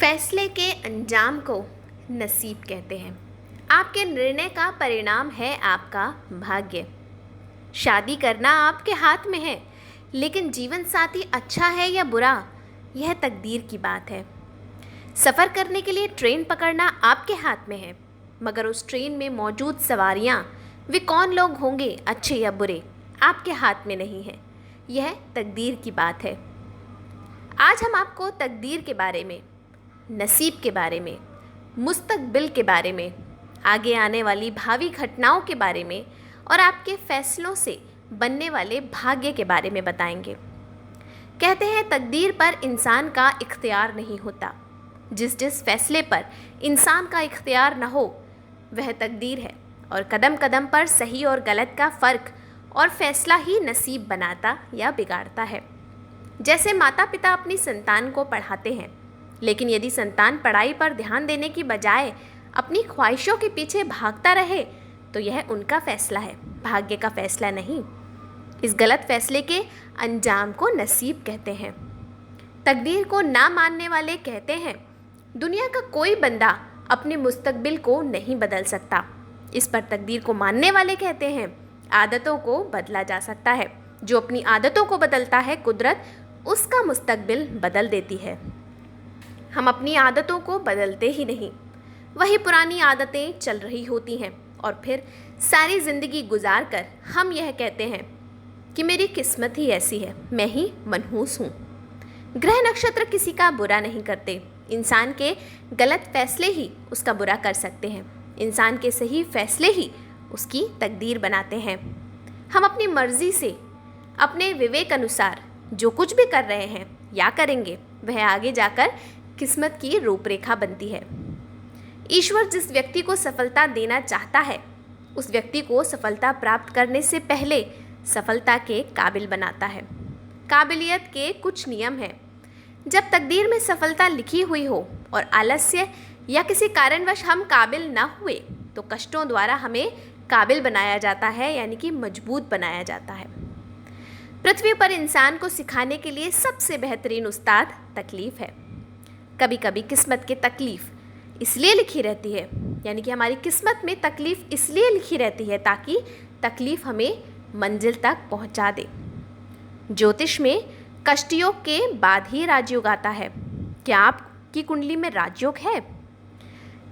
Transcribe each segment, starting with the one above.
फैसले के अंजाम को नसीब कहते हैं। आपके निर्णय का परिणाम है आपका भाग्य। शादी करना आपके हाथ में है, लेकिन जीवन साथी अच्छा है या बुरा, यह तकदीर की बात है। सफ़र करने के लिए ट्रेन पकड़ना आपके हाथ में है, मगर उस ट्रेन में मौजूद सवारियां, वे कौन लोग होंगे, अच्छे या बुरे, आपके हाथ में नहीं है। यह तकदीर की बात है। आज हम आपको तकदीर के बारे में, नसीब के बारे में, मुस्तकबिल के बारे में, आगे आने वाली भावी घटनाओं के बारे में और आपके फैसलों से बनने वाले भाग्य के बारे में बताएंगे। कहते हैं तकदीर पर इंसान का इख्तियार नहीं होता। जिस फैसले पर इंसान का इख्तियार न हो वह तकदीर है, और कदम कदम पर सही और गलत का फ़र्क और फैसला ही नसीब बनाता या बिगाड़ता है। जैसे माता पिता अपनी संतान को पढ़ाते हैं, लेकिन यदि संतान पढ़ाई पर ध्यान देने की बजाय अपनी ख्वाहिशों के पीछे भागता रहे तो यह उनका फैसला है, भाग्य का फैसला नहीं। इस गलत फैसले के अंजाम को नसीब कहते हैं। तकदीर को ना मानने वाले कहते हैं दुनिया का कोई बंदा अपने मुस्तकबिल को नहीं बदल सकता। इस पर तकदीर को मानने वाले कहते हैं आदतों को बदला जा सकता है। जो अपनी आदतों को बदलता है, कुदरत उसका मुस्तकबिल बदल देती है। हम अपनी आदतों को बदलते ही नहीं, वही पुरानी आदतें चल रही होती हैं, और फिर सारी ज़िंदगी गुजार कर हम यह कहते हैं कि मेरी किस्मत ही ऐसी है, मैं ही मनहूस हूँ। ग्रह नक्षत्र किसी का बुरा नहीं करते। इंसान के गलत फैसले ही उसका बुरा कर सकते हैं। इंसान के सही फैसले ही उसकी तकदीर बनाते हैं। हम अपनी मर्ज़ी से, अपने विवेक अनुसार जो कुछ भी कर रहे हैं या करेंगे, वह आगे जाकर किस्मत की रूपरेखा बनती है। ईश्वर जिस व्यक्ति को सफलता देना चाहता है, उस व्यक्ति को सफलता प्राप्त करने से पहले सफलता के काबिल बनाता है। काबिलियत के कुछ नियम हैं। जब तकदीर में सफलता लिखी हुई हो और आलस्य या किसी कारणवश हम काबिल न हुए, तो कष्टों द्वारा हमें काबिल बनाया जाता है, यानी कि मजबूत बनाया जाता है। पृथ्वी पर इंसान को सिखाने के लिए सबसे बेहतरीन उस्ताद तकलीफ़ है। कभी कभी किस्मत की तकलीफ़ इसलिए लिखी रहती है, यानी कि हमारी किस्मत में तकलीफ़ इसलिए लिखी रहती है ताकि तकलीफ़ हमें मंजिल तक पहुंचा दे। ज्योतिष में कष्टयोग के बाद ही राजयोग आता है। क्या आपकी कुंडली में राजयोग है?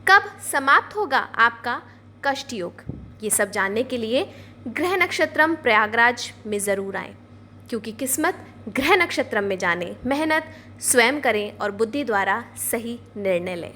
कब समाप्त होगा आपका कष्टयोग? ये सब जानने के लिए ग्रह नक्षत्रम प्रयागराज में ज़रूर आएं, क्योंकि किस्मत ग्रह नक्षत्रम में जाने, मेहनत स्वयं करें और बुद्धि द्वारा सही निर्णय लें।